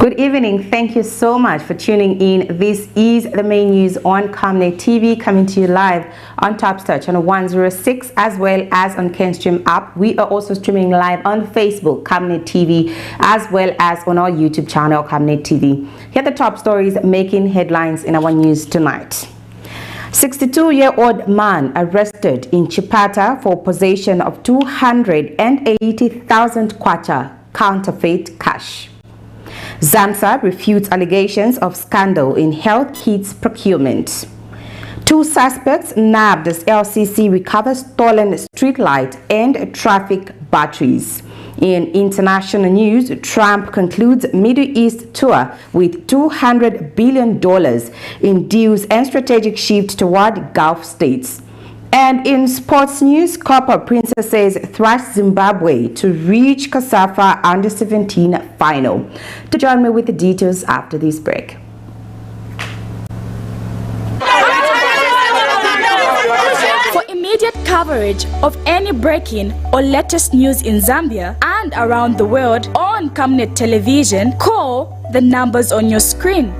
Good evening. Thank you so much for tuning in. This is the main news on Camnet TV, coming to you live on Topstar channel 106 as well as on CanStream app. We are also streaming live on Facebook, Camnet TV, as well as on our YouTube channel, Camnet TV. Here are the top stories making headlines in our news tonight. 62-year-old man arrested in CHIPATA for possession of 280,000 kwacha counterfeit cash. ZAMMSA refutes allegations of scandal in health kits procurement. 2 suspects nabbed as LCC recovers stolen streetlight and traffic batteries. In international news, Trump concludes Middle East tour with $200 billion in deals and strategic shift toward Gulf states. And in sports news, Copper Princess says THRASH Zimbabwe to reach COSAFA Under-17 final. To join me with the details after this break. For immediate coverage of any breaking or latest news in Zambia and around the world on Camnet Television, call the numbers on your screen.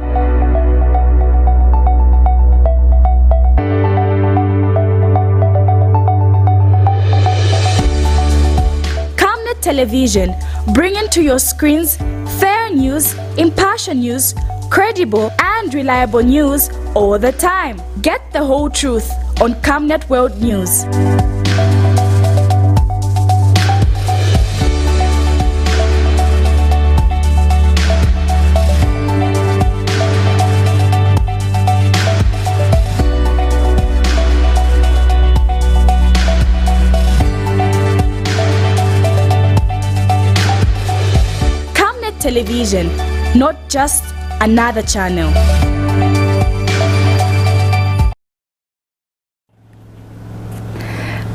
Television, bringing to your screens fair news, impartial news, credible and reliable news all the time. Get the whole truth on Camnet World News. Television, not just another channel.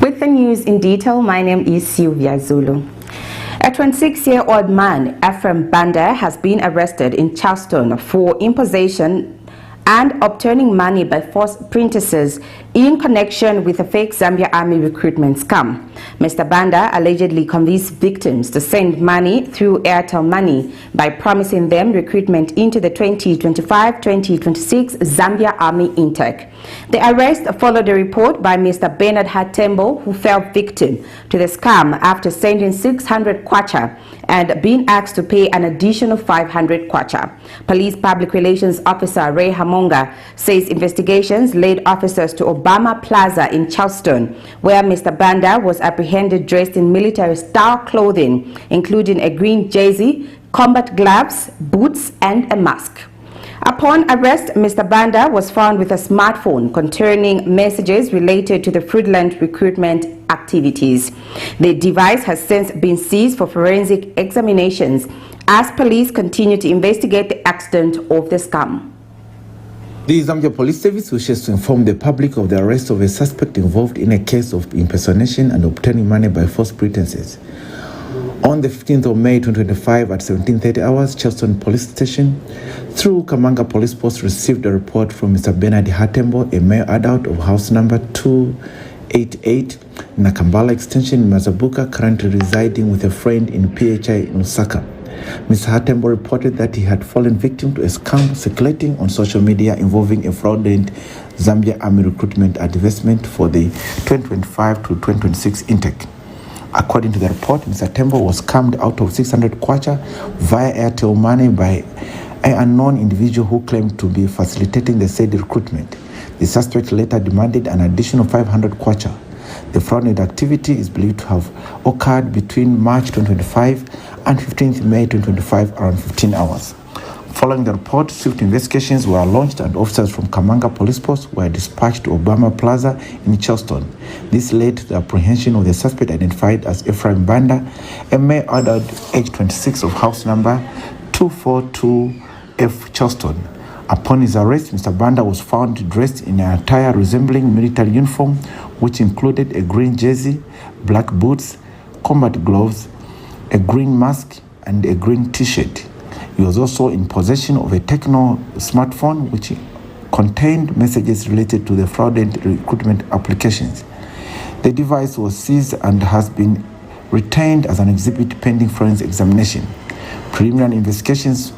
With the news in detail, my name is Sylvia Zulu. A 26-year-old man, Ephraim Banda, has been arrested in Charleston for imposition and obtaining money by false printers in connection with a fake Zambia Army recruitment scam. Mr. Banda allegedly convinced victims to send money through Airtel Money by promising them recruitment into the 2025-2026 Zambia Army intake. The arrest followed a report by Mr. Bernard Hatembo, who fell victim to the scam after sending 600 kwacha and being asked to pay an additional 500 kwacha. Police Public Relations Officer Ray Hamonga says investigations led officers to Obama Plaza in Charleston, where Mr. Banda was apprehended dressed in military-style clothing, including a green jersey, combat gloves, boots, and a mask. Upon arrest, Mr. Banda was found with a smartphone containing messages related to the fraudulent recruitment activities. The device has since been seized for forensic examinations as police continue to investigate the extent of the scam. The Zambia Police Service wishes to inform the public of the arrest of a suspect involved in a case of impersonation and obtaining money by false pretenses. On the 15th of May 2025 at 17:30 hours, Charleston Police Station, through Kamanga Police Post, received a report from Mr. Bernard Hatembo, a male adult of house number 288, Nakambala Extension, Mazabuka, currently residing with a friend in PHI in Lusaka. Mr. Hatembo reported that he had fallen victim to a scam circulating on social media involving a fraudulent Zambia Army recruitment advertisement for the 2025 to 2026 intake. According to the report, Mr. Hatembo was scammed out of 600 kwacha via Airtel Money by an unknown individual who claimed to be facilitating the said recruitment. The suspect later demanded an additional 500 kwacha. The fraudulent activity is believed to have occurred between March 2025 and 15th May 2025 around 15 hours. Following the report, swift investigations were launched and officers from Kamanga Police Post were dispatched to Obama Plaza in Charleston. This led to the apprehension of the suspect identified as Ephraim Banda, a male adult age 26 of house number 242F Charleston. Upon his arrest, Mr. Banda was found dressed in an attire resembling military uniform, which included a green jersey, black boots, combat gloves, a green mask, and a green t-shirt. He was also in possession of a Techno smartphone which contained messages related to the fraudulent recruitment applications. The device was seized and has been retained as an exhibit pending forensic examination. Preliminary investigations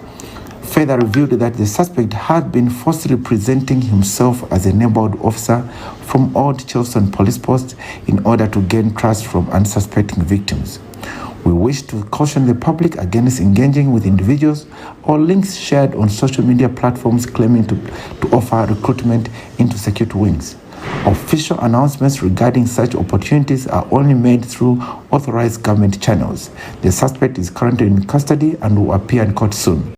further revealed that the suspect had been falsely presenting himself as a neighborhood officer from Old Charleston Police Post in order to gain trust from unsuspecting victims. We wish to caution the public against engaging with individuals or links shared on social media platforms claiming to offer recruitment into security wings. Official announcements regarding such opportunities are only made through authorized government channels. The suspect is currently in custody and will appear in court soon.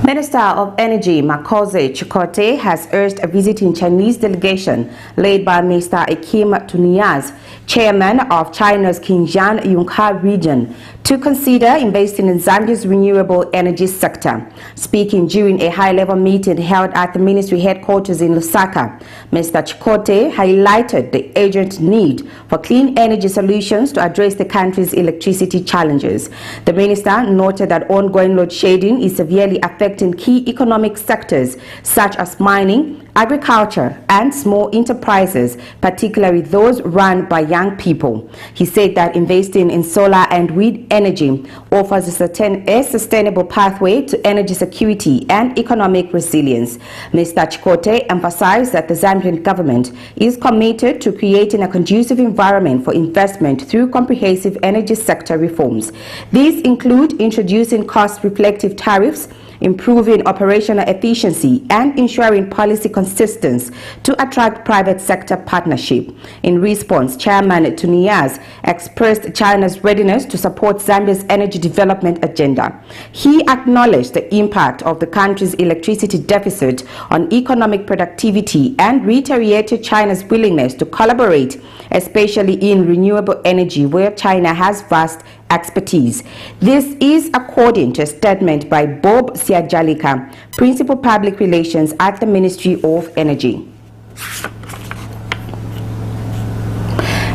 Minister of Energy Makoze Chikote has urged a visiting Chinese delegation led by Mr. Kim Tuniaz, chairman of China's Xinjiang Yunnan region, to consider investing in Zambia's renewable energy sector. Speaking during a high-level meeting held at the ministry headquarters in Lusaka, Mr. Chikote highlighted the urgent need for clean energy solutions to address the country's electricity challenges. The minister noted that ongoing load shedding is severely affecting key economic sectors such as mining, agriculture, and small enterprises, particularly those run by young people. He said that investing in solar and wind energy offers a sustainable pathway to energy security and economic resilience. Mr. Chikote emphasized that the Zambian government is committed to creating a conducive environment for investment through comprehensive energy sector reforms. These include introducing cost-reflective tariffs, improving operational efficiency, and ensuring policy consistency to attract private sector partnership. In response, Chairman Tuniaz expressed China's readiness to support Zambia's energy development agenda. He acknowledged the impact of the country's electricity deficit on economic productivity and reiterated China's willingness to collaborate, especially in renewable energy, where China has vast expertise. This is according to a statement by Bob Siajalika, Principal Public Relations at the Ministry of Energy.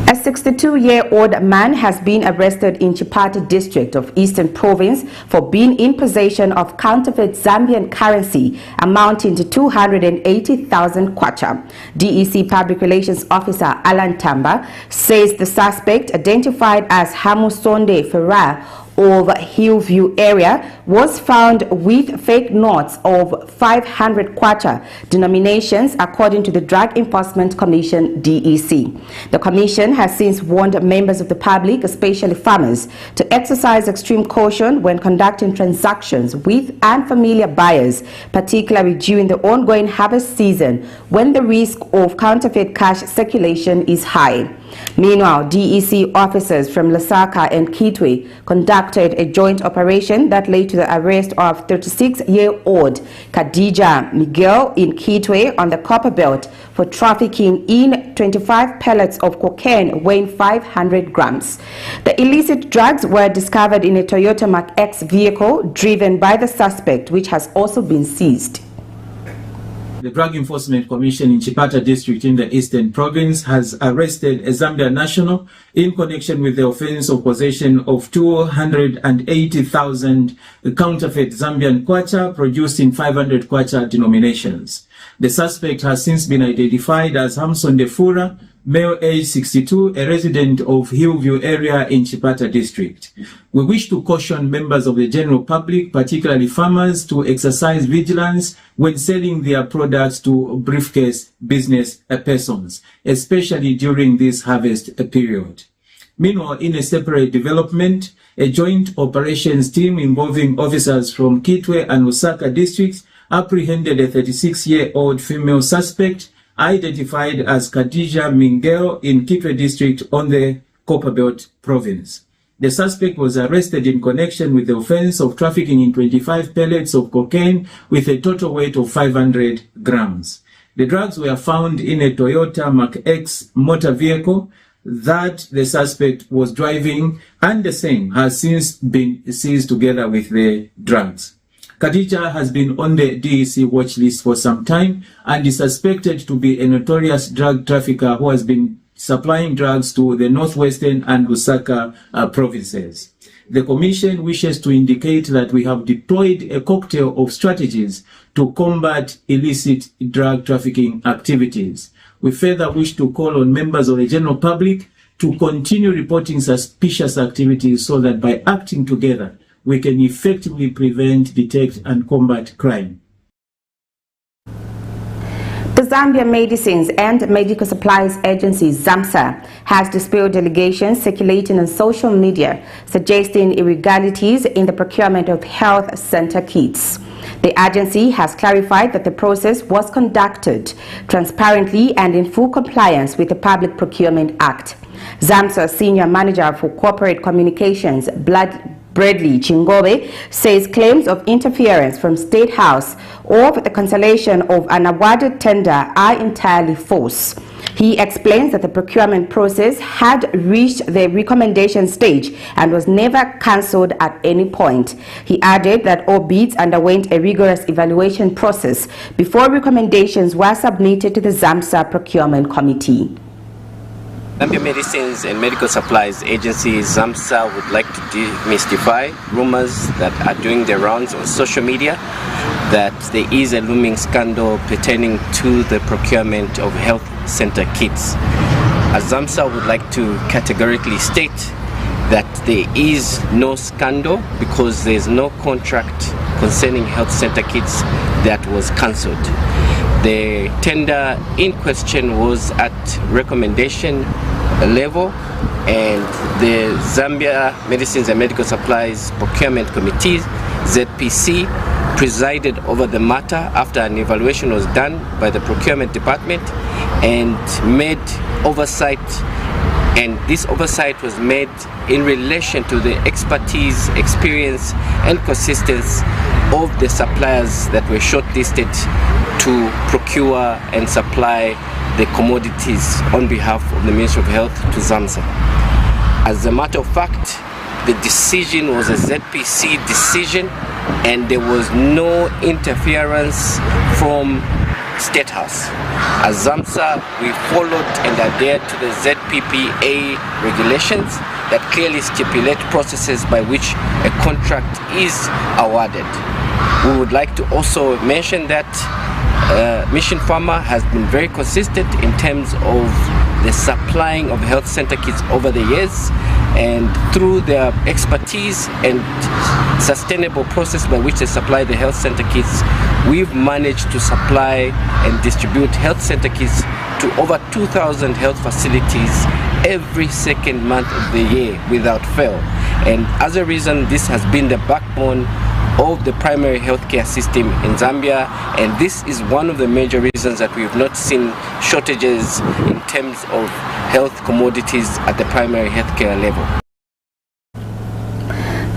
A 62-year-old man has been arrested in CHIPATA district of Eastern Province for being in possession of counterfeit Zambian currency amounting to 280,000 kwacha. DEC Public Relations Officer Alan Tamba says the suspect, identified as Hamusonde Ferrar of Hillview area, was found with fake notes of 500 kwacha denominations, according to the Drug Enforcement Commission DEC. The commission has since warned members of the public, especially farmers, to exercise extreme caution when conducting transactions with unfamiliar buyers, particularly during the ongoing harvest season when the risk of counterfeit cash circulation is high. Meanwhile, DEC officers from Lusaka and Kitwe conducted a joint operation that led to the arrest of 36-year-old Khadija Miguel in Kitwe on the Copper Belt for trafficking in 25 pellets of cocaine weighing 500 grams. The illicit drugs were discovered in a Toyota Mark X vehicle driven by the suspect, which has also been seized. The Drug Enforcement Commission in CHIPATA district in the Eastern Province has arrested a Zambian national in connection with the offense of possession of 280,000 counterfeit Zambian kwacha produced in 500 kwacha denominations. The suspect has since been identified as Hamusonde Ferrar, male age 62, a resident of Hillview area in CHIPATA district. We wish to caution members of the general public, particularly farmers, to exercise vigilance when selling their products to briefcase business persons, especially during this harvest period. Meanwhile, in a separate development, a joint operations team involving officers from Kitwe and Lusaka districts apprehended a 36-year-old female suspect identified as Khadija Miguel in Kitwe district on the Copperbelt province. The suspect was arrested in connection with the offense of trafficking in 25 pellets of cocaine with a total weight of 500 grams. The drugs were found in a Toyota Mark X motor vehicle that the suspect was driving, and the same has since been seized together with the drugs. Khadija has been on the DEC watch list for some time and is suspected to be a notorious drug trafficker who has been supplying drugs to the northwestern and Lusaka provinces. The Commission wishes to indicate that we have deployed a cocktail of strategies to combat illicit drug trafficking activities. We further wish to call on members of the general public to continue reporting suspicious activities so that by acting together, we can effectively prevent, detect, and combat crime. The Zambia Medicines and Medical Supplies Agency, ZAMMSA, has dispelled allegations circulating on social media suggesting irregularities in the procurement of health center kits. The agency has clarified that the process was conducted transparently and in full compliance with the Public Procurement Act. ZAMMSA Senior Manager for Corporate Communications, Bradley Chingobe, says claims of interference from State House or the cancellation of an awarded tender are entirely false. He explains that the procurement process had reached the recommendation stage and was never cancelled at any point. He added that all bids underwent a rigorous evaluation process before recommendations were submitted to the ZAMMSA Procurement Committee. Zambia Medicines and Medical Supplies Agency, ZAMMSA, would like to demystify rumors that are doing the rounds on social media that there is a looming scandal pertaining to the procurement of health center kits. As ZAMMSA would like to categorically state that there is no scandal because there is no contract concerning health center kits that was cancelled. The tender in question was at recommendation level, and the Zambia Medicines and Medical Supplies Procurement Committee, ZPC, presided over the matter after an evaluation was done by the procurement department and made oversight, and this oversight was made in relation to the expertise, experience and consistency of the suppliers that were shortlisted to procure and supply the commodities on behalf of the Ministry of Health to ZAMMSA. As a matter of fact, the decision was a ZPC decision and there was no interference from State House. As ZAMMSA, we followed and adhered to the ZPPA regulations that clearly stipulate processes by which a contract is awarded. We would like to also mention that Mission Pharma has been very consistent in terms of the supplying of health center kits over the years, and through their expertise and sustainable process by which they supply the health center kits, we've managed to supply and distribute health center kits to over 2,000 health facilities every second month of the year without fail. And as a reason, this has been the backbone of the primary healthcare system in Zambia, and this is one of the major reasons that we have not seen shortages in terms of health commodities at the primary healthcare level.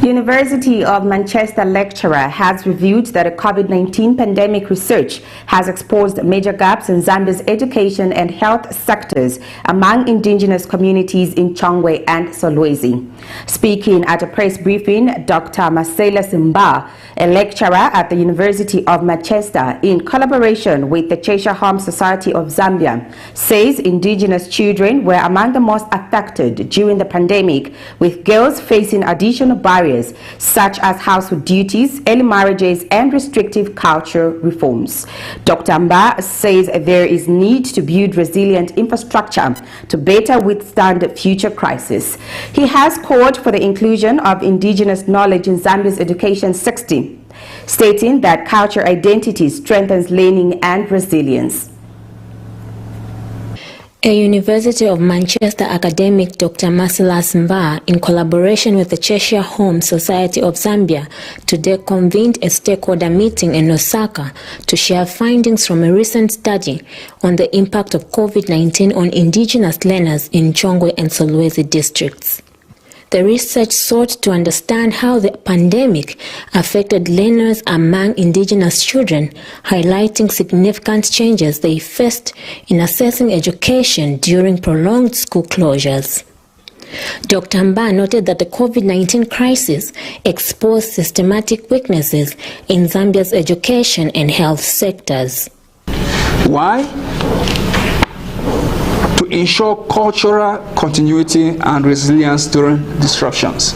University of Manchester lecturer has revealed that a COVID-19 pandemic research has exposed major gaps in Zambia's education and health sectors among indigenous communities in Chongwe and Solwezi. Speaking at a press briefing, Dr. Marcela Simba, a lecturer at the University of Manchester in collaboration with the Cheshire Home Society of Zambia, says indigenous children were among the most affected during the pandemic, with girls facing additional barriers such as household duties, early marriages, and restrictive cultural reforms. Dr. Mba says there is need to build resilient infrastructure to better withstand future crises. He has called for the inclusion of indigenous knowledge in Zambia's education system, stating that cultural identity strengthens learning and resilience. A University of Manchester academic, Dr. Marcela Simba, in collaboration with the Cheshire Home Society of Zambia, today convened a stakeholder meeting in Osaka to share findings from a recent study on the impact of COVID-19 on indigenous learners in Chongwe and Solwezi districts. The research sought to understand how the pandemic affected learners among indigenous children, highlighting significant changes they faced in assessing education during prolonged school closures. Dr. Mba noted that the COVID-19 crisis exposed systematic weaknesses in Zambia's education and health sectors. Why? To ensure cultural continuity and resilience during disruptions.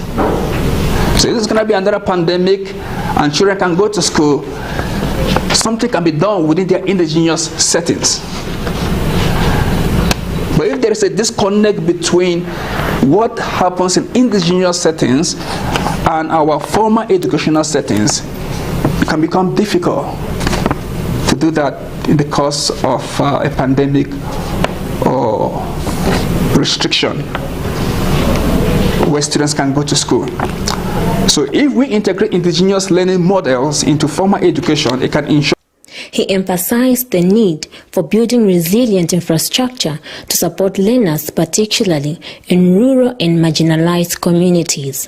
So this is going to be another pandemic and children can go to school. Something can be done within their indigenous settings. But if there is a disconnect between what happens in indigenous settings and our formal educational settings, it can become difficult to do that in the course of a pandemic or restriction where students can go to school. So if we integrate indigenous learning models into formal education, it can ensure. He emphasized the need for building resilient infrastructure to support learners, particularly in rural and marginalized communities.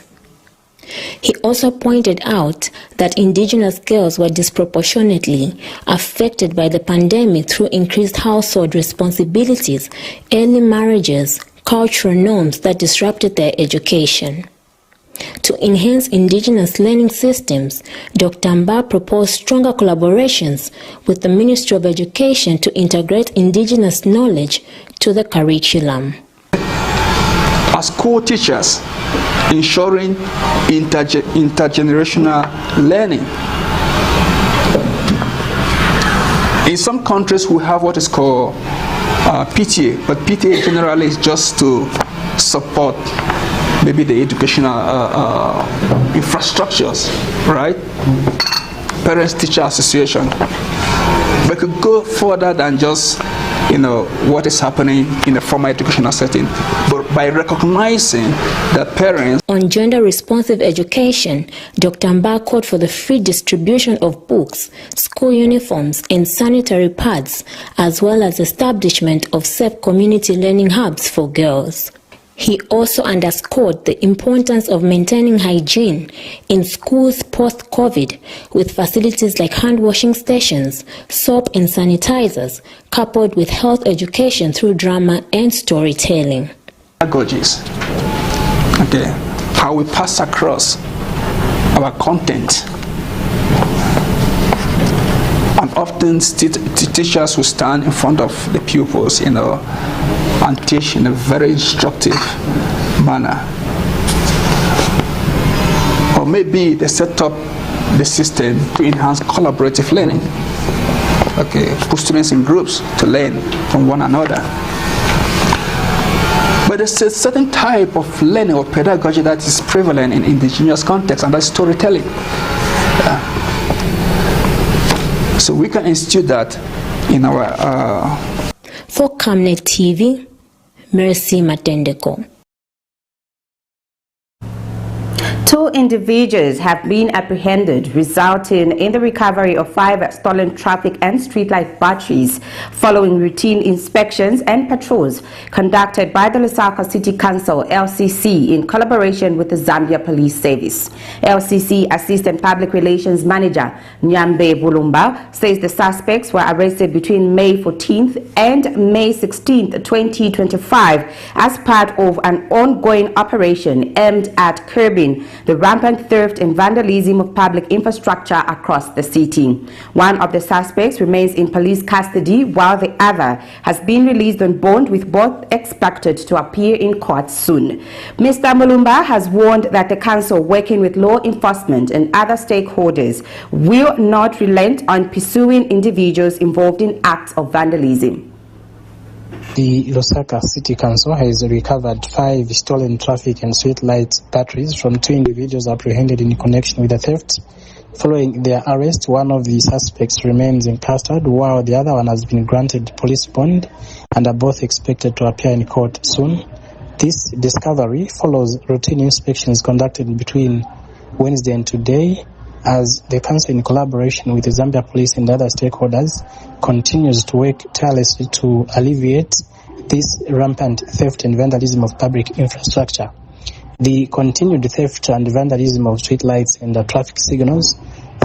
He also pointed out that indigenous girls were disproportionately affected by the pandemic through increased household responsibilities, early marriages, cultural norms that disrupted their education. To enhance indigenous learning systems, Dr. Mba proposed stronger collaborations with the Ministry of Education to integrate indigenous knowledge to the curriculum. As school teachers, ensuring intergenerational learning. In some countries, we have what is called PTA, but PTA generally is just to support maybe the educational infrastructures, right? Parents-teacher association. We could go further than just, what is happening in a formal educational setting, but by recognizing that parents. On gender-responsive education, Dr. Mba called for the free distribution of books, school uniforms, and sanitary pads, as well as establishment of safe community learning hubs for girls. He also underscored the importance of maintaining hygiene in schools post-COVID with facilities like hand-washing stations, soap and sanitizers, coupled with health education through drama and storytelling. Pedagogies, okay, how we pass across our content. And often teachers will stand in front of the pupils, and teach in a very instructive manner. Or maybe they set up the system to enhance collaborative learning. Okay, put students in groups to learn from one another. But there's a certain type of learning or pedagogy that is prevalent in indigenous context, and that's storytelling. So we can institute that in our... For Camnet TV, Mercy Matendeko. 2 individuals have been apprehended, resulting in the recovery of 5 stolen traffic and streetlight batteries following routine inspections and patrols conducted by the Lusaka City Council (LCC) in collaboration with the Zambia Police Service. LCC Assistant Public Relations Manager Nyambe Bulumba says the suspects were arrested between May 14th and May 16th, 2025 as part of an ongoing operation aimed at curbing the rampant theft and vandalism of public infrastructure across the city. One of the suspects remains in police custody while the other has been released on bond, with both expected to appear in court soon. Mr. Mulumba has warned that the council, working with law enforcement and other stakeholders, will not relent on pursuing individuals involved in acts of vandalism. The Lusaka City Council has recovered 5 stolen traffic and streetlight batteries from 2 individuals apprehended in connection with the theft. Following their arrest, one of the suspects remains in custody while the other one has been granted police bond and are both expected to appear in court soon. This discovery follows routine inspections conducted between Wednesday and today, as the council, in collaboration with the Zambia Police and other stakeholders, continues to work tirelessly to alleviate this rampant theft and vandalism of public infrastructure. The continued theft and vandalism of streetlights and traffic signals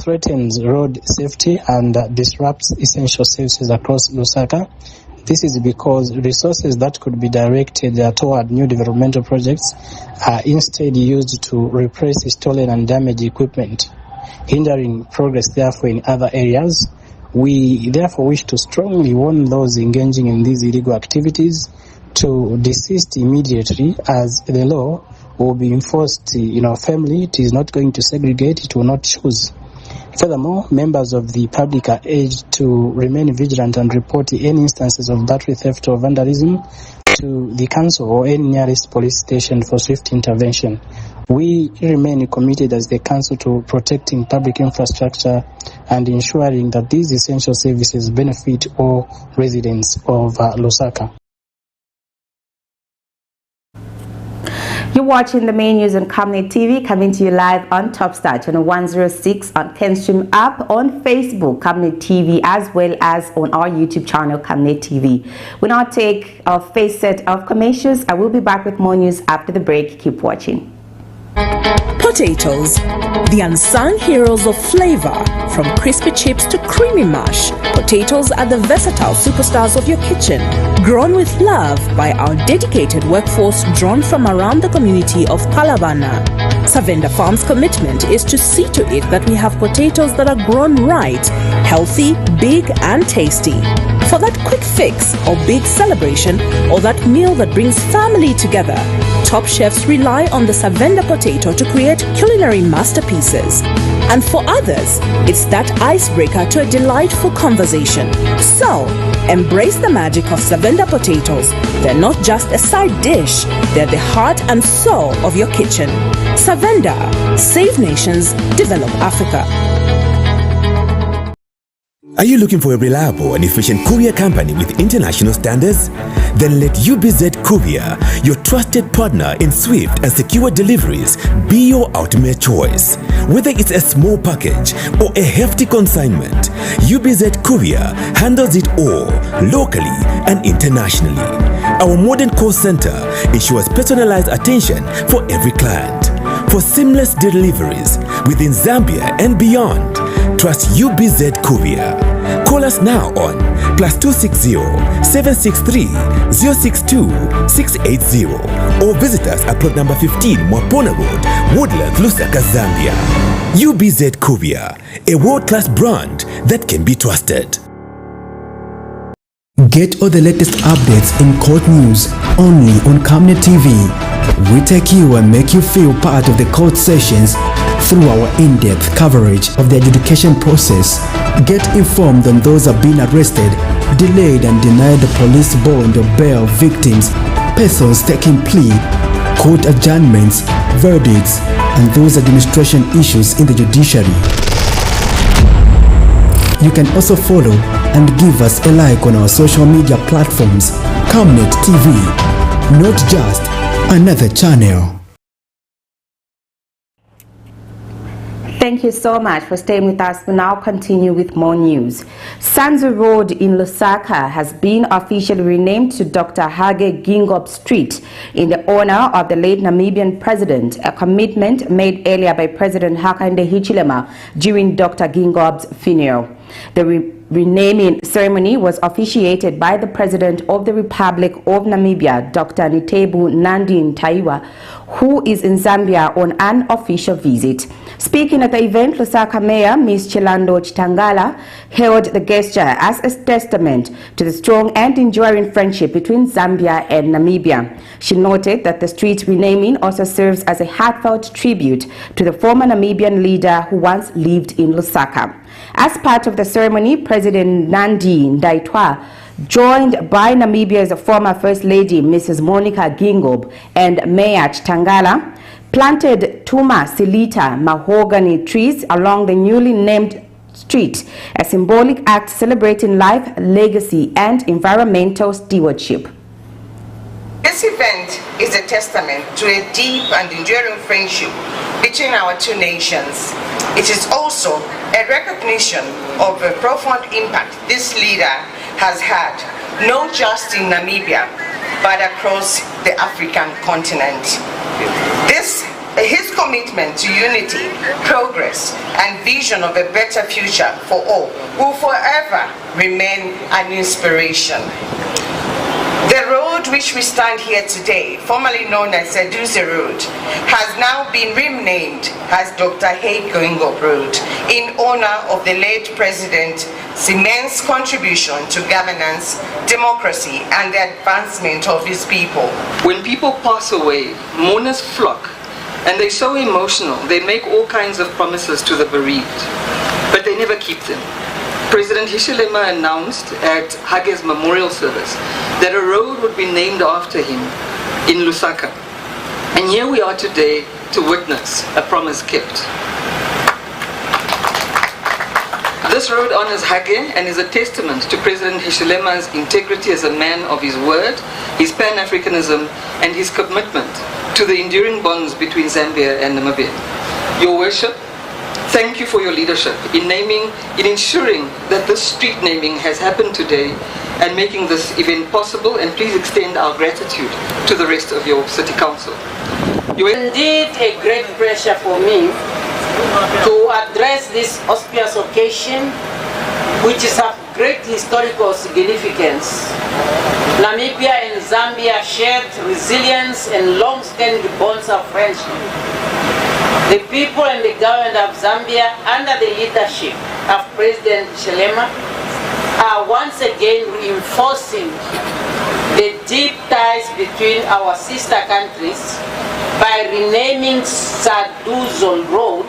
threatens road safety and disrupts essential services across Lusaka. This is because resources that could be directed toward new developmental projects are instead used to replace stolen and damaged equipment, hindering progress therefore in other areas. We therefore wish to strongly warn those engaging in these illegal activities to desist immediately, as the law will be enforced firmly. It is not going to segregate, it will not choose. Furthermore, members of the public are urged to remain vigilant and report any instances of battery theft or vandalism to the council or any nearest police station for swift intervention. We remain committed as the council to protecting public infrastructure and ensuring that these essential services benefit all residents of Lusaka. You're watching the main news on Camnet TV, coming to you live on Topstar channel 106 on Kenstream app, on Facebook Camnet TV, as well as on our YouTube channel Camnet TV. We now take our first set of commercials. I will be back with more news after the break. Keep watching. Potatoes, the unsung heroes of flavor. From crispy chips to creamy mash, potatoes are the versatile superstars of your kitchen. Grown with love by our dedicated workforce drawn from around the community of Palavana. Savenda Farm's commitment is to see to it that we have potatoes that are grown right, healthy, big and tasty. For that quick fix or big celebration or that meal that brings family together, top chefs rely on the Savenda potato to create culinary masterpieces. And for others, it's that icebreaker to a delightful conversation. So, embrace the magic of Savenda potatoes. They're not just a side dish, they're the heart and soul of your kitchen. Savenda, save nations, develop Africa. Are you looking for a reliable and efficient courier company with international standards? Then let UBZ Courier, your trusted partner in swift and secure deliveries, be your ultimate choice. Whether it's a small package or a hefty consignment, UBZ Courier handles it all, locally and internationally. Our modern call center ensures personalized attention for every client. For seamless deliveries within Zambia and beyond, trust UBZ Courier. Call us now on +260 763 062 680 or visit us at plot number 15 Mwapona Road, Woodlands, Lusaka, Zambia. UBZ Courier, a world-class brand that can be trusted. Get all the latest updates in court news only on Camnet TV. We take you and make you feel part of the court sessions through our in-depth coverage of the adjudication process. Get informed on those who have been arrested, delayed and denied the police bond or bail victims, persons taking plea, court adjournments, verdicts, and those administration issues in the judiciary. You can also follow and give us a like on our social media platforms. Camnet TV, not just another channel. Thank you so much for staying with us. We now continue with more news. Sanzu Road in Lusaka has been officially renamed to Dr. Hage Geingob Street in the honor of the late Namibian president, a commitment made earlier by President Hakainde Hichilema during Dr. Geingob's funeral. The renaming ceremony was officiated by the President of the Republic of Namibia, Dr. Nitebu Nandi Ntaiwa, who is in Zambia on an official visit. Speaking at the event, Lusaka Mayor Ms. Chilando Chitangala hailed the gesture as a testament to the strong and enduring friendship between Zambia and Namibia. She noted that the street renaming also serves as a heartfelt tribute to the former Namibian leader who once lived in Lusaka. As part of the ceremony, President Nandi Ndaitwa, joined by Namibia's former First Lady Mrs. Monica Geingob and Mayor Chitangala, planted Tuma Silita mahogany trees along the newly named street, a symbolic act celebrating life, legacy, and environmental stewardship. This event is a testament to a deep and enduring friendship between our two nations. It is also a recognition of the profound impact this leader has had, not just in Namibia, but across the African continent. His commitment to unity, progress, and vision of a better future for all will forever remain an inspiration. The road which we stand here today, formerly known as Seduce Road, has now been renamed as Dr. Hage Geingob Road in honor of the late President's immense contribution to governance, democracy, and the advancement of his people. When people pass away, mourners flock, and they're so emotional, they make all kinds of promises to the bereaved, but they never keep them. President Hichilema announced at Hage's memorial service that a road would be named after him in Lusaka. And here we are today to witness a promise kept. This road honors Hage and is a testament to President Hichilema's integrity as a man of his word, his Pan-Africanism, and his commitment to the enduring bonds between Zambia and Namibia. Your Worship, thank you for your leadership in ensuring that this street naming has happened today and making this event possible, and please extend our gratitude to the rest of your City Council. Indeed a great pleasure for me to address this auspicious occasion, which is of great historical significance. Namibia and Zambia shared resilience and long-standing bonds of friendship. The people and the government of Zambia, under the leadership of President Hichilema, are once again reinforcing the deep ties between our sister countries by renaming Saduzon Road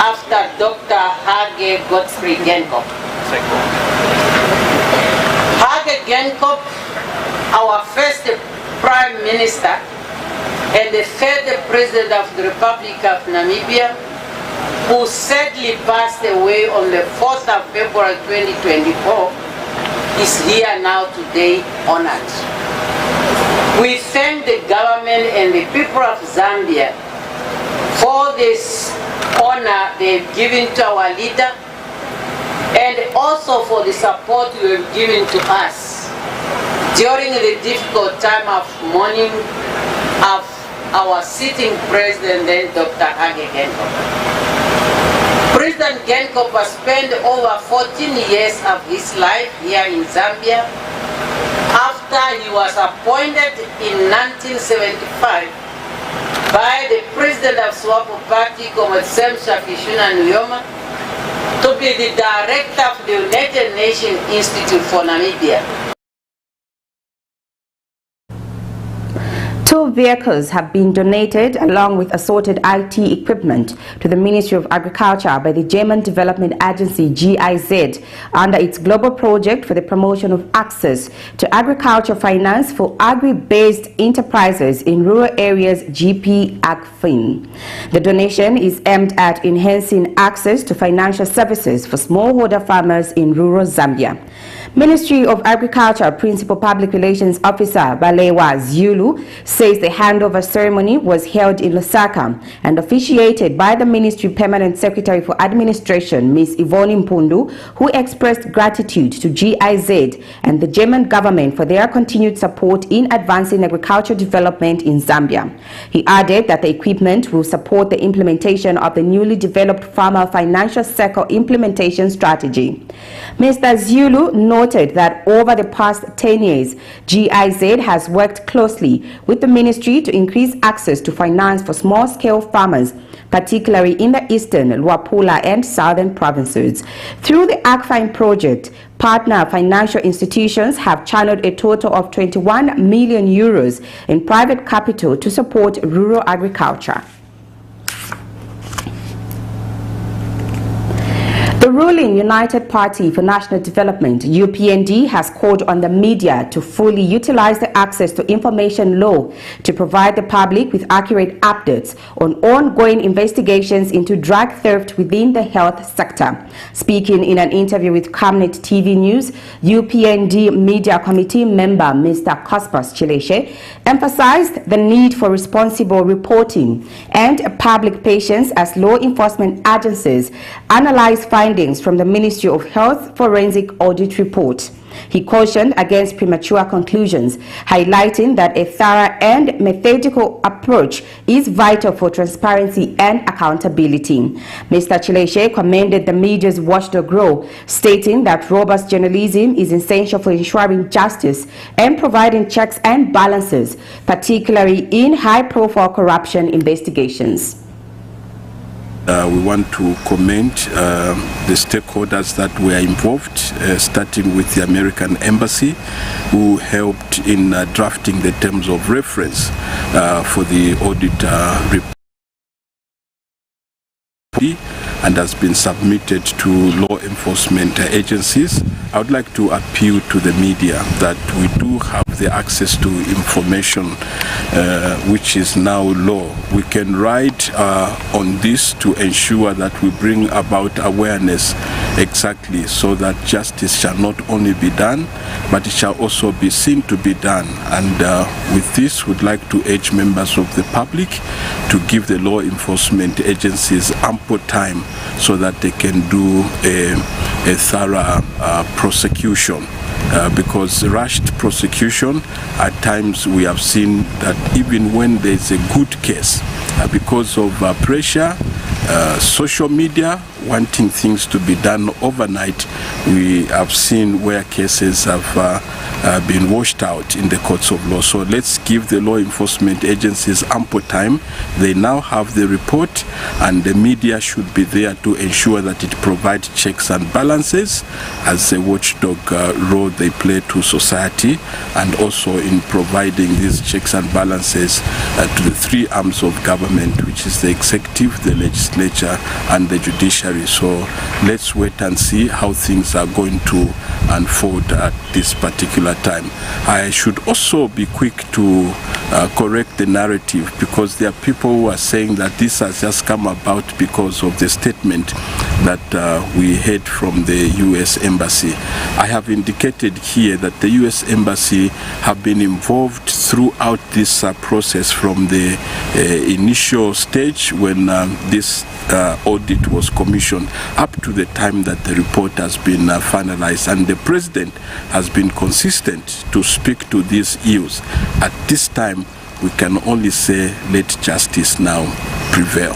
after Dr. Hage Godfrey Geingob. Hage Geingob, our first Prime Minister and the third President of the Republic of Namibia, who sadly passed away on the 4th of February 2024, is here now today honored. We thank the government and the people of Zambia for this honor they've given to our leader, and also for the support you have given to us during the difficult time of mourning of our sitting president, then Dr. Hage Geingob. President Geingob has spent over 14 years of his life here in Zambia after he was appointed in 1975 by the president of SWAPO Party, ZAMMSA Nuyoma, to be the director of the United Nations Institute for Namibia. 2 vehicles have been donated along with assorted IT equipment to the Ministry of Agriculture by the German Development Agency GIZ under its global project for the promotion of access to agriculture finance for agri-based enterprises in rural areas, GP-AgFin. The donation is aimed at enhancing access to financial services for smallholder farmers in rural Zambia. Ministry of Agriculture Principal Public Relations Officer Balewa Zulu says the handover ceremony was held in Lusaka and officiated by the Ministry Permanent Secretary for Administration, Ms. Yvonne Mpundu, who expressed gratitude to GIZ and the German government for their continued support in advancing agricultural development in Zambia. He added that the equipment will support the implementation of the newly developed Farmer Financial Circle Implementation Strategy. Mr. Zulu noted that over the past 10 years, GIZ has worked closely with the ministry to increase access to finance for small-scale farmers, particularly in the eastern, Luapula and southern provinces. Through the AgFine project, partner financial institutions have channeled a total of 21 million euros in private capital to support rural agriculture. The ruling United Party for National Development, UPND, has called on the media to fully utilize the access to information law to provide the public with accurate updates on ongoing investigations into drug theft within the health sector. Speaking in an interview with Camnet TV News, UPND Media Committee member Mr. Cospas Chileshe emphasized the need for responsible reporting and public patience as law enforcement agencies analyze findings from the Ministry of Health Forensic Audit Report. He cautioned against premature conclusions, highlighting that a thorough and methodical approach is vital for transparency and accountability. Mr. Chileshe commended the media's watchdog role, stating that robust journalism is essential for ensuring justice and providing checks and balances, particularly in high-profile corruption investigations. We want to commend the stakeholders that were involved, starting with the American Embassy, who helped in drafting the terms of reference for the audit report. and has been submitted to law enforcement agencies. I would like to appeal to the media that we do have the access to information which is now law. We can write on this to ensure that we bring about awareness exactly so that justice shall not only be done, but it shall also be seen to be done. And with this, we'd like to urge members of the public to give the law enforcement agencies ample time so that they can do a thorough prosecution. Because rushed prosecution, at times we have seen that even when there's a good case, because of pressure, social media, wanting things to be done overnight, we have seen where cases have been washed out in the courts of law. So let's give the law enforcement agencies ample time. They now have the report, and the media should be there to ensure that it provides checks and balances as a watchdog role they play to society, and also in providing these checks and balances to the three arms of government, which is the executive, the legislature, and the judiciary. So let's wait and see how things are going to unfold at this particular time. I should also be quick to correct the narrative, because there are people who are saying that this has just come about because of the statement that we heard from the U.S. Embassy. I have indicated here that the U.S. Embassy have been involved throughout this process from the initial stage when this audit was commissioned up to the time that the report has been finalized, and the President has been consistent to speak to these issues. At this time, we can only say let justice now prevail.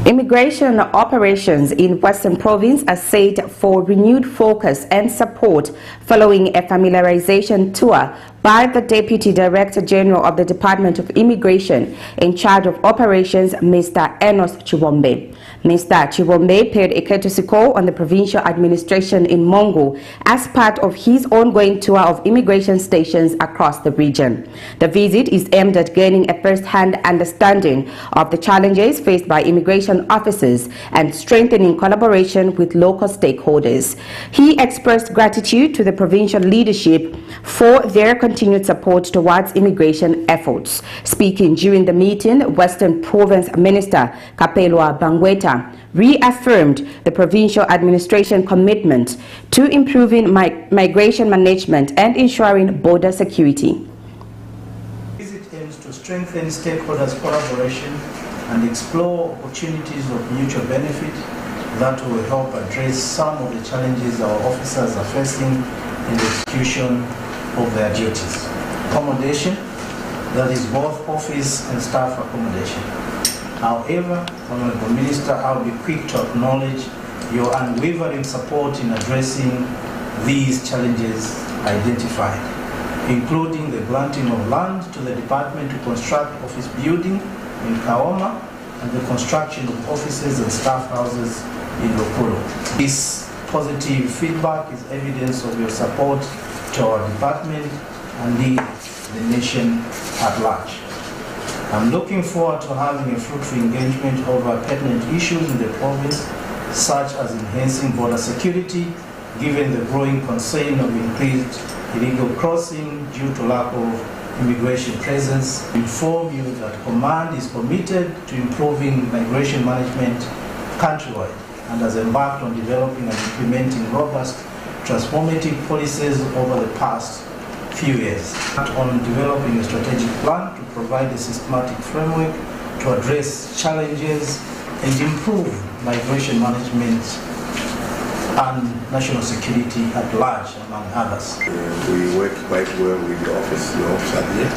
Immigration operations in Western Province are set for renewed focus and support following a familiarization tour by the Deputy Director General of the Department of Immigration in charge of operations, Mr. Enos Chibombe. Mr. Chibombe paid a courtesy call on the provincial administration in Mongo as part of his ongoing tour of immigration stations across the region. The visit is aimed at gaining a first-hand understanding of the challenges faced by immigration officers and strengthening collaboration with local stakeholders. He expressed gratitude to the provincial leadership for their continued support towards immigration efforts. Speaking during the meeting, Western Province Minister Kapelwa Bangweta reaffirmed the provincial administration commitment to improving migration management and ensuring border security. Visit aims to strengthen stakeholders' collaboration and explore opportunities of mutual benefit that will help address some of the challenges our officers are facing in the execution of their duties. Accommodation, that is both office and staff accommodation. However, Honorable Minister, I'll be quick to acknowledge your unwavering support in addressing these challenges identified, including the granting of land to the department to construct office building in Kaoma and the construction of offices and staff houses in Lokulo. This positive feedback is evidence of your support to our department and the nation at large. I'm looking forward to having a fruitful engagement over pertinent issues in the province, such as enhancing border security, given the growing concern of increased illegal crossing due to lack of immigration presence. Inform you that Command is committed to improving migration management countrywide and has embarked on developing and implementing robust transformative policies over the past few years. On developing a strategic plan to provide a systematic framework to address challenges and improve migration management and national security at large, among others. We work quite well with the officer here.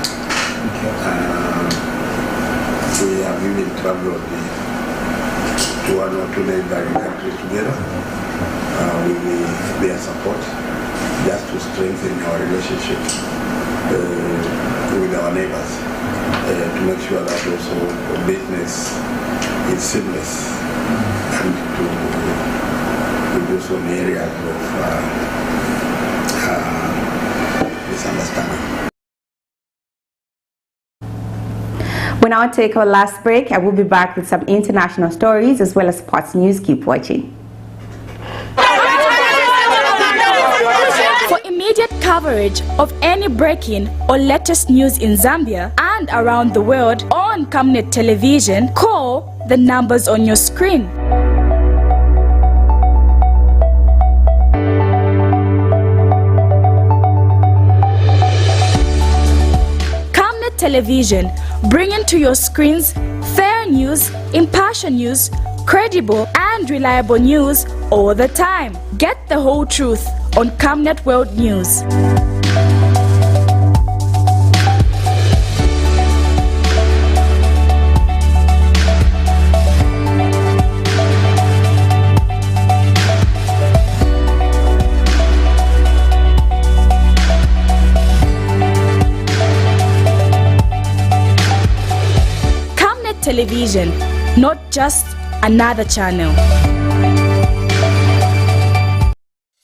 We have even traveled to one or two neighboring countries together with their support, just to strengthen our relationship with our neighbors, to make sure that also business is seamless and to reduce some areas of misunderstanding. We'll now take our last break. I will be back with some international stories as well as sports news. Keep watching. For immediate coverage of any breaking or latest news in Zambia and around the world on Camnet television, call the numbers on your screen. Camnet television, bringing to your screens fair news, impartial news, credible and reliable news all the time. Get the whole truth on Camnet World News. Camnet Television, not just another channel.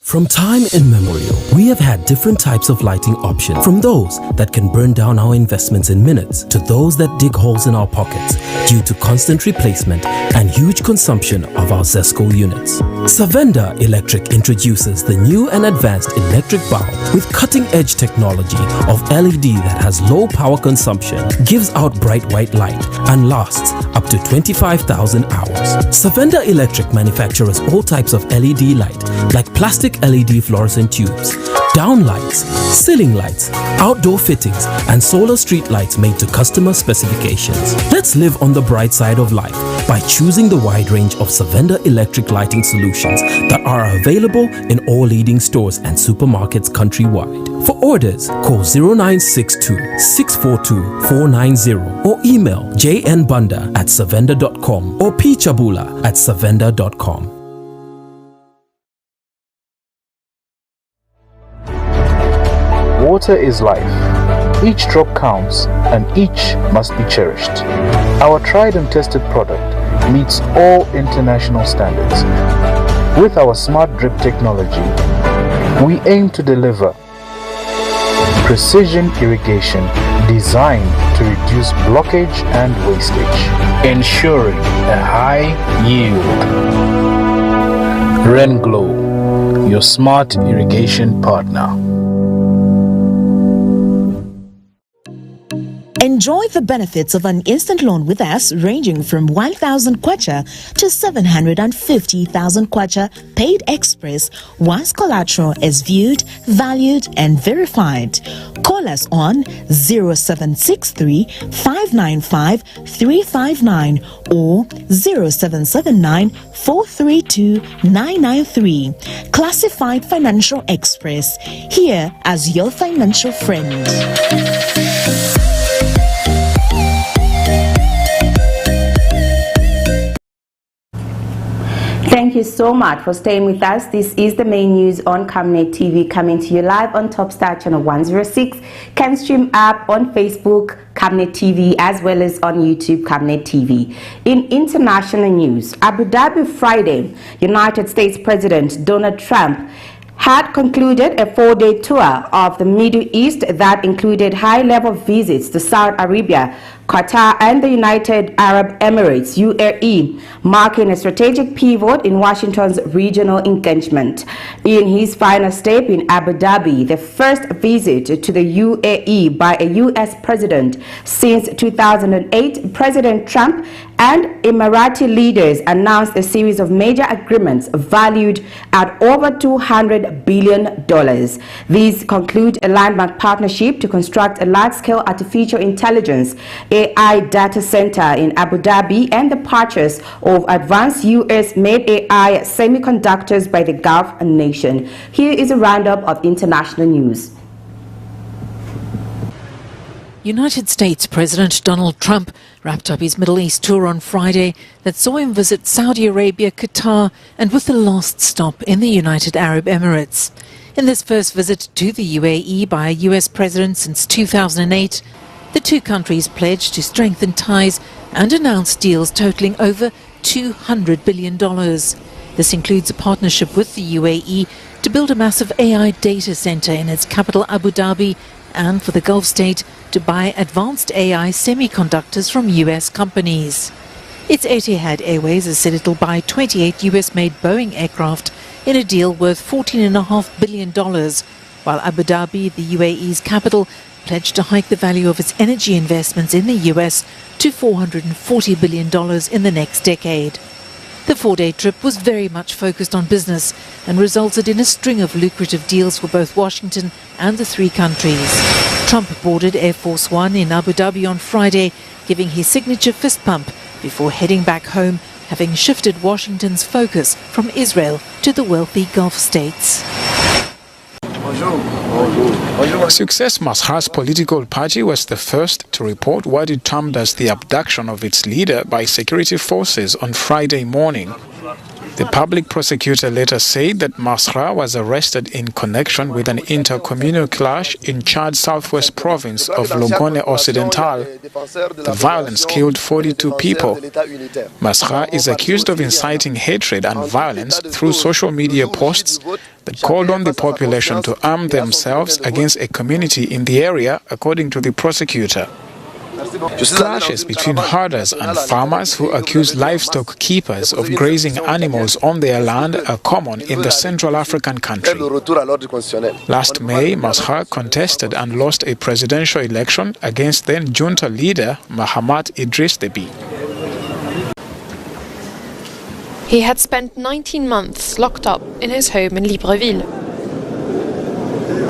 From time immemorial, we have had different types of lighting options, from those that can burn down our investments in minutes to those that dig holes in our pockets due to constant replacement and huge consumption of our ZESCO units. Savenda Electric introduces the new and advanced electric bulb with cutting-edge technology of LED that has low power consumption, gives out bright white light, and lasts up to 25,000 hours. Savenda Electric manufactures all types of LED light, like plastic LED fluorescent tubes, down lights, ceiling lights, outdoor fittings, and solar street lights made to customer specifications. Let's live on the bright side of life by choosing the wide range of Savenda electric lighting solutions that are available in all leading stores and supermarkets countrywide. For orders, call 0962 642 490 or email jnbunda@savenda.com or pchabula@savenda.com. Water is life. Each drop counts and each must be cherished. Our tried and tested product meets all international standards. With our smart drip technology, we aim to deliver precision irrigation designed to reduce blockage and wastage, ensuring a high yield. RenGlow, your smart irrigation partner. Enjoy the benefits of an instant loan with us ranging from 1,000 kwacha to 750,000 kwacha paid express once collateral is viewed, valued and verified. Call us on 0763 595 359 or 0779 432 993. Classified Financial Express, here as your financial friend. Thank you so much for staying with us. This is the main news on Camnet TV, coming to you live on Topstar Channel 106, can stream app on Facebook, Camnet TV, as well as on YouTube, Camnet TV. In international news, Abu Dhabi Friday, United States President Donald Trump had concluded a 4-day tour of the Middle East that included high-level visits to Saudi Arabia, Qatar and the United Arab Emirates, UAE, marking a strategic pivot in Washington's regional engagement. In his final step in Abu Dhabi, the first visit to the UAE by a U.S. president since 2008, President Trump and Emirati leaders announced a series of major agreements valued at over $200 billion. These conclude a landmark partnership to construct a large-scale artificial intelligence AI data center in Abu Dhabi and the purchase of advanced U.S.-made AI semiconductors by the Gulf nation. Here is a roundup of international news. United States President Donald Trump wrapped up his Middle East tour on Friday that saw him visit Saudi Arabia, Qatar, and with the last stop in the United Arab Emirates. In this first visit to the UAE by a US president since 2008, the two countries pledged to strengthen ties and announce deals totaling over $200 billion. This includes a partnership with the UAE to build a massive AI data center in its capital Abu Dhabi and for the Gulf state to buy advanced AI semiconductors from US companies. Its Etihad Airways has said it'll buy 28 US-made Boeing aircraft in a deal worth $14.5 billion, while Abu Dhabi, the UAE's capital, pledged to hike the value of its energy investments in the US to $440 billion in the next decade. The 4-day trip was very much focused on business and resulted in a string of lucrative deals for both Washington and the three countries. Trump boarded Air Force One in Abu Dhabi on Friday, giving his signature fist pump before heading back home, having shifted Washington's focus from Israel to the wealthy Gulf states. Success Masra's political party was the first to report what it termed as the abduction of its leader by security forces on Friday morning. The public prosecutor later said that Masra was arrested in connection with an intercommunal clash in Chad's southwest province of Logone Occidental. The violence killed 42 people. Masra is accused of inciting hatred and violence through social media posts that called on the population to arm themselves against a community in the area, according to the prosecutor. Clashes between herders and farmers who accuse livestock keepers of grazing animals on their land are common in the Central African country. Last May, Masra contested and lost a presidential election against then junta leader Mahamat Idriss Deby. He had spent 19 months locked up in his home in Libreville.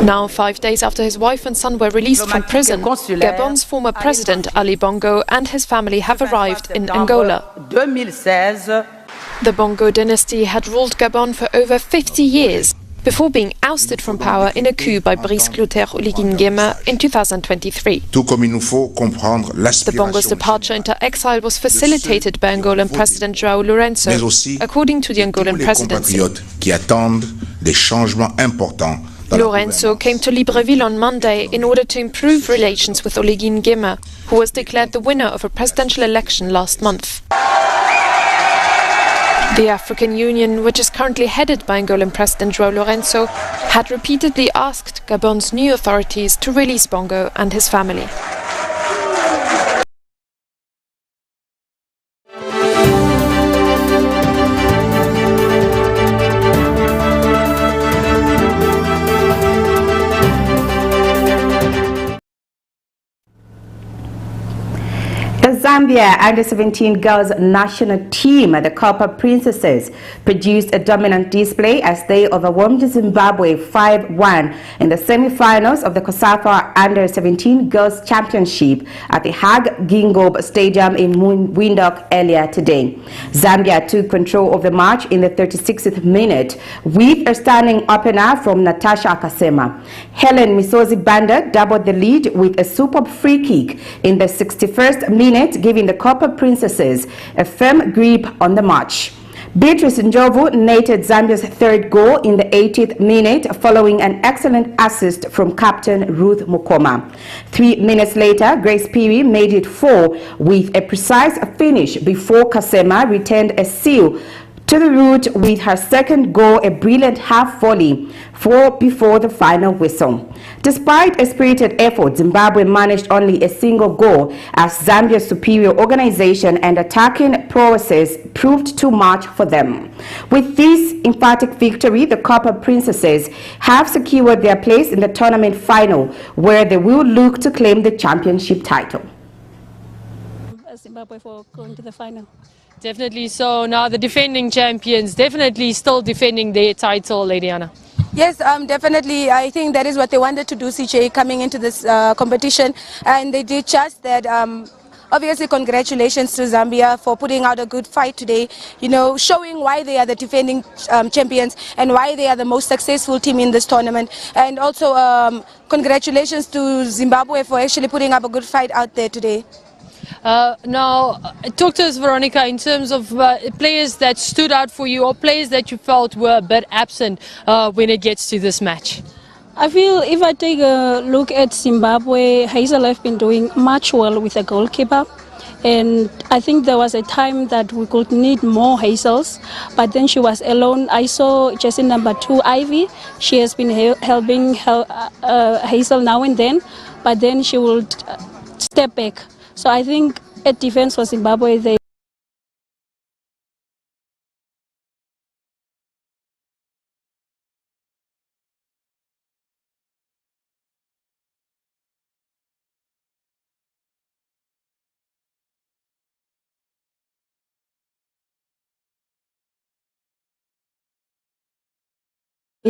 Now, 5 days after his wife and son were released from prison, Gabon's former president Ali Bongo and his family have arrived in Angola. The Bongo dynasty had ruled Gabon for over 50 years before being ousted from power in a coup by Brice Clotaire Oligui Nguema in 2023. The Bongo's departure into exile was facilitated by Angolan President João Lourenço, according to the Angolan presidency. Lourenço came to Libreville on Monday in order to improve relations with Oligui Nguema, who was declared the winner of a presidential election last month. The African Union, which is currently headed by Angolan President João Lourenço, had repeatedly asked Gabon's new authorities to release Bongo and his family. Zambia Under-17 girls national team, the Copper Princesses, produced a dominant display as they overwhelmed Zimbabwe 5-1 in the semi-finals of the COSAFA Under-17 Girls Championship at the Hag Geingob Stadium in Windhoek earlier today. Zambia took control of the match in the 36th minute with a stunning opener from Natasha Akasema. Helen Misozi Banda doubled the lead with a superb free kick in the 61st minute, giving the Copper Princesses a firm grip on the match. Beatrice Njovu netted Zambia's third goal in the 80th minute following an excellent assist from captain Ruth Mukoma. 3 minutes later, Grace Peary made it 4 with a precise finish before Kasema returned a seal to the root with her second goal, a brilliant half volley before the final whistle. Despite a spirited effort, Zimbabwe managed only a single goal as Zambia's superior organization and attacking prowesses proved too much for them. With this emphatic victory, the Copper Princesses have secured their place in the tournament final, where they will look to claim the championship title. Zimbabwe for going to the final. Definitely so. Now the defending champions definitely still defending their title, Lady Anna. Yes, definitely. I think that is what they wanted to do, CJ, coming into this competition, and they did just that. Obviously, congratulations to Zambia for putting out a good fight today, you know, showing why they are the defending champions and why they are the most successful team in this tournament. And also, congratulations to Zimbabwe for actually putting up a good fight out there today. Now, talk to us, Veronica, in terms of players that stood out for you or players that you felt were a bit absent when it gets to this match. I feel if I take a look at Zimbabwe, Hazel have been doing much well with the goalkeeper. And I think there was a time that we could need more Hazels, but then she was alone. I saw jersey number 2, Ivy. She has been helping Hazel now and then, but then she will step back. So I think at defense for Zimbabwe, they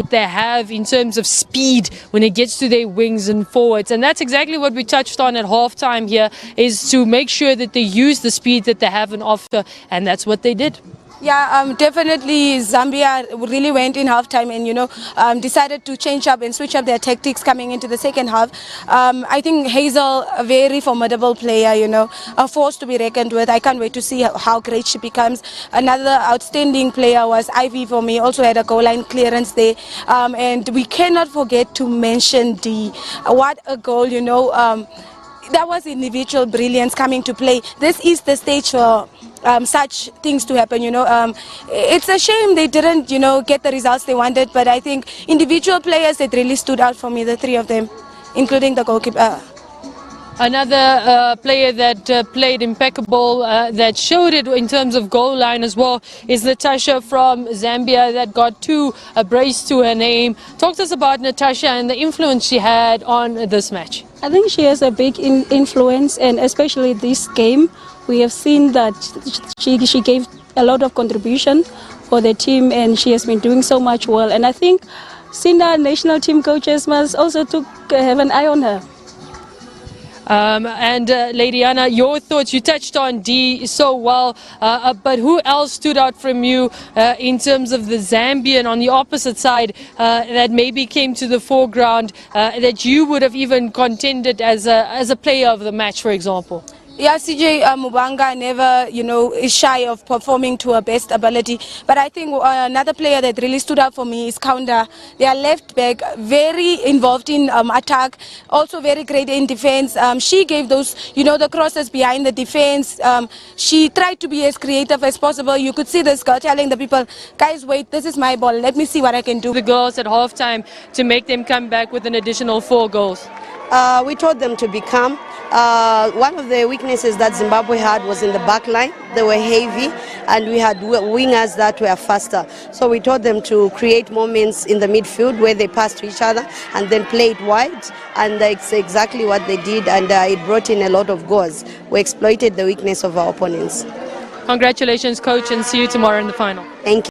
they have in terms of speed when it gets to their wings and forwards, and that's exactly what we touched on at halftime here, is to make sure that they use the speed that they have on offer, and that's what they did. Yeah, definitely Zambia really went in halftime and, decided to change up and switch up their tactics coming into the second half. I think Hazel, a very formidable player, a force to be reckoned with. I can't wait to see how great she becomes. Another outstanding player was Ivy for me, also had a goal line clearance there. And we cannot forget to mention D. What a goal, that was individual brilliance coming to play. This is the stage for such things to happen, It's a shame they didn't, get the results they wanted, but I think individual players that really stood out for me, the 3 of them, including the goalkeeper. Another player that played impeccable, that showed it in terms of goal line as well, is Natasha from Zambia, that got 2 brace to her name. Talk to us about Natasha and the influence she had on this match. I think she has a big influence, and especially this game, we have seen that she gave a lot of contribution for the team, and she has been doing so much well. And I think senior national team coaches must also have an eye on her. And Lady Anna, your thoughts? You touched on D so well, but who else stood out from you in terms of the Zambian on the opposite side that maybe came to the foreground, that you would have even contended as a player of the match, for example? Yeah, CJ Mubanga never, is shy of performing to her best ability. But I think another player that really stood out for me is Counter. They are left back, very involved in attack, also very great in defense. She gave those, the crosses behind the defense. She tried to be as creative as possible. You could see this girl telling the people, guys, wait, this is my ball. Let me see what I can do. The girls at halftime to make them come back with an additional 4 goals. We told them to be calm. One of the weaknesses that Zimbabwe had was in the back line. They were heavy, and we had wingers that were faster. So we told them to create moments in the midfield where they pass to each other and then play it wide, and it's exactly what they did, and it brought in a lot of goals. We exploited the weakness of our opponents. Congratulations, coach, and see you tomorrow in the final. Thank you.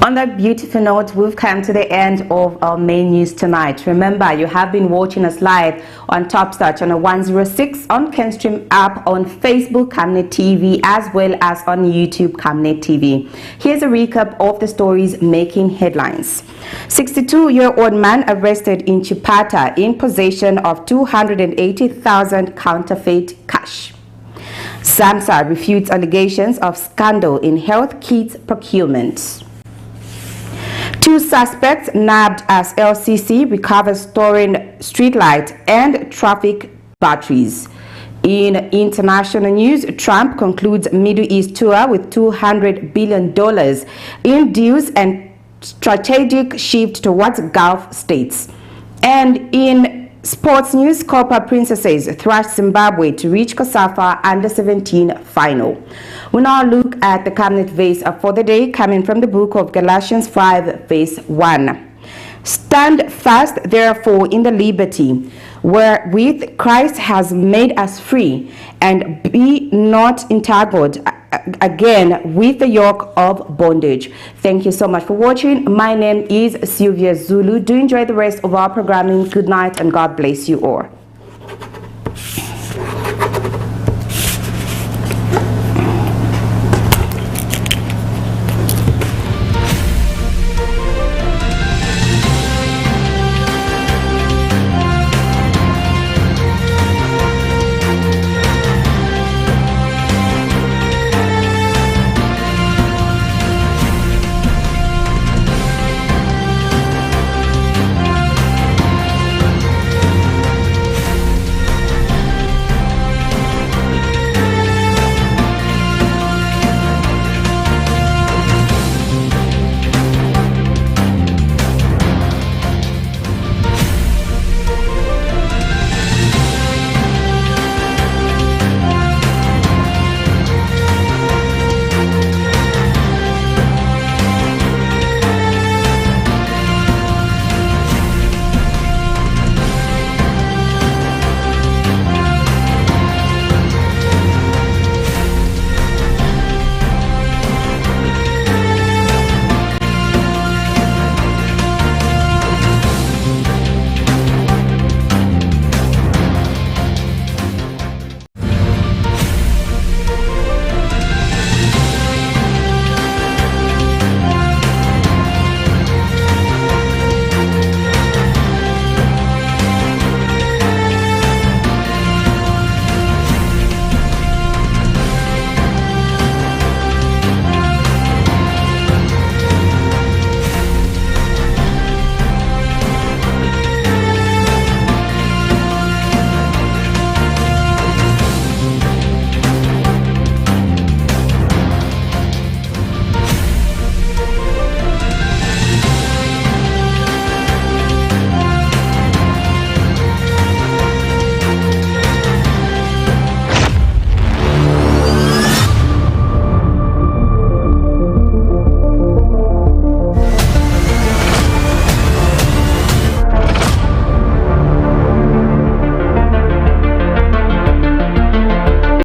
On that beautiful note, we've come to the end of our main news tonight. Remember, you have been watching us live on Topstar Channel 106, on Kenstream app, on Facebook, Camnet TV, as well as on YouTube, Camnet TV. Here's a recap of the stories making headlines. 62-year-old man arrested in CHIPATA in possession of 280,000 counterfeit cash. ZAMMSA refutes allegations of scandal in health kits procurement. 2 suspects nabbed as LCC recovers stolen streetlight and traffic batteries. In international news, Trump concludes Middle East tour with $200 billion in deals and strategic shift towards Gulf states. And in sports news, Copa Princesses thrash Zimbabwe to reach COSAFA Under-17 final. We now look at the Camnet verse for the day, coming from the book of Galatians 5, verse 1. Stand fast, therefore, in the liberty wherewith Christ has made us free, and be not entangled again with the yoke of bondage. Thank you so much for watching. My name is Sylvia Zulu. Do enjoy the rest of our programming. Good night, and God bless you all.